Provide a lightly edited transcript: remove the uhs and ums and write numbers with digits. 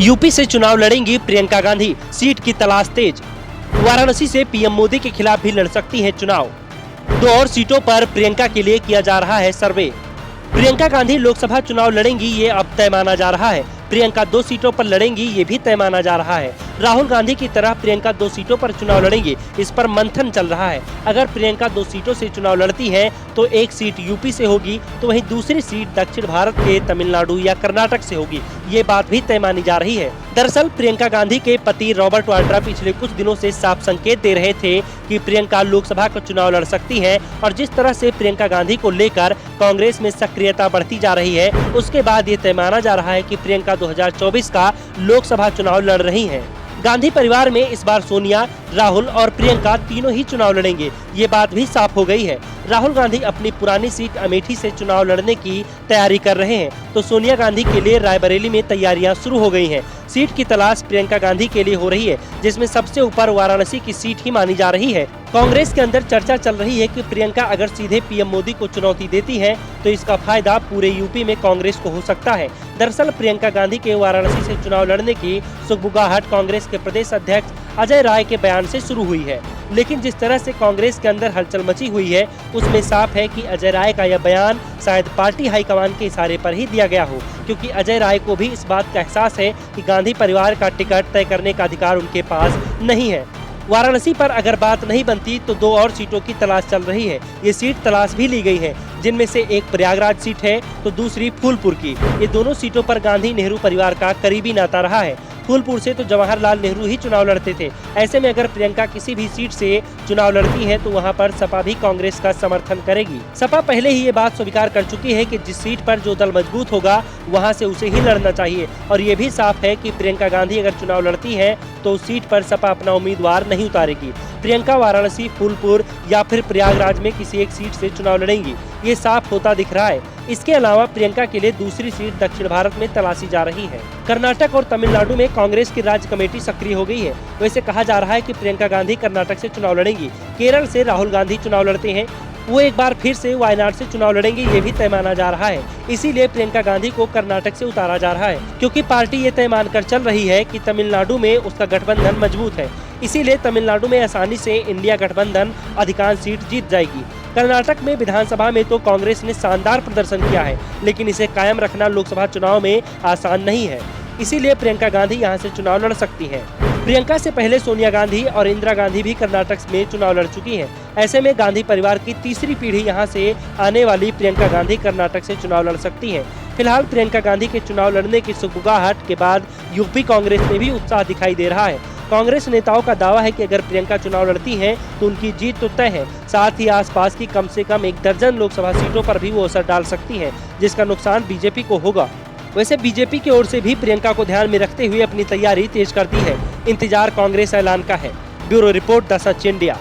UP से चुनाव लड़ेंगी प्रियंका गांधी, सीट की तलाश तेज। वाराणसी से पीएम मोदी के खिलाफ भी लड़ सकती हैं चुनाव। 2 और सीटों पर प्रियंका के लिए किया जा रहा है सर्वे। प्रियंका गांधी लोकसभा चुनाव लड़ेंगी, ये अब तय माना जा रहा है। प्रियंका 2 सीटों पर लड़ेंगी, ये भी तय माना जा रहा है। राहुल गांधी की तरह प्रियंका 2 सीटों पर चुनाव लड़ेंगी, इस पर मंथन चल रहा है। अगर प्रियंका 2 सीटों से चुनाव लड़ती हैं, तो एक सीट यूपी से होगी, तो वहीं दूसरी सीट दक्षिण भारत के तमिलनाडु या कर्नाटक से होगी। ये बात भी तय मानी जा रही है। दरअसल प्रियंका गांधी के पति रॉबर्ट वाड्रा पिछले कुछ दिनों से साफ संकेत दे रहे थे कि प्रियंका लोकसभा का चुनाव लड़ सकती है, और जिस तरह से प्रियंका गांधी को लेकर कांग्रेस में सक्रियता बढ़ती जा रही है, उसके बाद ये तय माना जा रहा है कि प्रियंका 2024 का लोकसभा चुनाव लड़ रही हैं। गांधी परिवार में इस बार सोनिया, राहुल और प्रियंका तीनों ही चुनाव लड़ेंगे, ये बात भी साफ हो गई है। राहुल गांधी अपनी पुरानी सीट अमेठी से चुनाव लड़ने की तैयारी कर रहे हैं, तो सोनिया गांधी के लिए रायबरेली में तैयारियां शुरू हो गई हैं। सीट की तलाश प्रियंका गांधी के लिए हो रही है, जिसमें सबसे ऊपर वाराणसी की सीट ही मानी जा रही है। कांग्रेस के अंदर चर्चा चल रही है कि प्रियंका अगर सीधे पीएम मोदी को चुनौती देती है, तो इसका फायदा पूरे यूपी में कांग्रेस को हो सकता है। दरअसल प्रियंका गांधी के वाराणसी से चुनाव लड़ने की सुगबुगाहट कांग्रेस के प्रदेश अध्यक्ष अजय राय के बयान से शुरू हुई है, लेकिन जिस तरह से कांग्रेस के अंदर हलचल मची हुई है, उसमें साफ है कि अजय राय का यह बयान शायद पार्टी हाईकमान के इशारे पर ही दिया गया हो, क्योंकि अजय राय को भी इस बात का एहसास है कि गांधी परिवार का टिकट तय करने का अधिकार उनके पास नहीं है। वाराणसी पर अगर बात नहीं बनती, तो 2 और सीटों की तलाश चल रही है। ये सीट तलाश भी ली गई है, जिनमें से एक प्रयागराज सीट है, तो दूसरी फूलपुर की। ये दोनों सीटों पर गांधी नेहरू परिवार का करीबी नाता रहा है। फूलपुर से तो जवाहरलाल नेहरू ही चुनाव लड़ते थे। ऐसे में अगर प्रियंका किसी भी सीट से चुनाव लड़ती है, तो वहां पर सपा भी कांग्रेस का समर्थन करेगी। सपा पहले ही ये बात स्वीकार कर चुकी है कि जिस सीट पर जो दल मजबूत होगा, वहां से उसे ही लड़ना चाहिए। और ये भी साफ है कि प्रियंका गांधी अगर चुनाव लड़ती है, तो उस सीट पर सपा अपना उम्मीदवार नहीं उतारेगी। प्रियंका वाराणसी, फूलपुर या फिर प्रयागराज में किसी एक सीट से चुनाव लड़ेंगी, ये साफ होता दिख रहा है। इसके अलावा प्रियंका के लिए दूसरी सीट दक्षिण भारत में तलाशी जा रही है। कर्नाटक और तमिलनाडु में कांग्रेस की राज्य कमेटी सक्रिय हो गई है। वैसे कहा जा रहा है कि प्रियंका गांधी कर्नाटक से चुनाव लड़ेंगी। केरल से राहुल गांधी चुनाव लड़ते हैं, वो एक बार फिर से वायनाड से चुनाव लड़ेंगे, ये भी तय माना जा रहा है। इसीलिए प्रियंका गांधी को कर्नाटक से उतारा जा रहा है, क्योंकि पार्टी ये तय मानकर चल रही है कि तमिलनाडु में उसका गठबंधन मजबूत है। इसीलिए तमिलनाडु में आसानी से इंडिया गठबंधन अधिकांश सीट जीत जाएगी। कर्नाटक में विधानसभा में तो कांग्रेस ने शानदार प्रदर्शन किया है, लेकिन इसे कायम रखना लोकसभा चुनाव में आसान नहीं है। इसीलिए प्रियंका गांधी यहां से चुनाव लड़ सकती हैं। प्रियंका से पहले सोनिया गांधी और इंदिरा गांधी भी कर्नाटक में चुनाव लड़ चुकी हैं। ऐसे में गांधी परिवार की तीसरी पीढ़ी यहां से आने वाली प्रियंका गांधी कर्नाटक से चुनाव लड़ सकती हैं। फिलहाल प्रियंका गांधी के चुनाव लड़ने की सुगबुगाहट के बाद यूपी कांग्रेस में भी उत्साह दिखाई दे रहा है। कांग्रेस नेताओं का दावा है कि अगर प्रियंका चुनाव लड़ती हैं, तो उनकी जीत तो तय है। साथ ही आसपास की कम से कम 1 दर्जन लोकसभा सीटों पर भी वो असर डाल सकती हैं, जिसका नुकसान बीजेपी को होगा। वैसे बीजेपी की ओर से भी प्रियंका को ध्यान में रखते हुए अपनी तैयारी तेज कर दी है। इंतजार कांग्रेस ऐलान का है। Bureau report, the such India.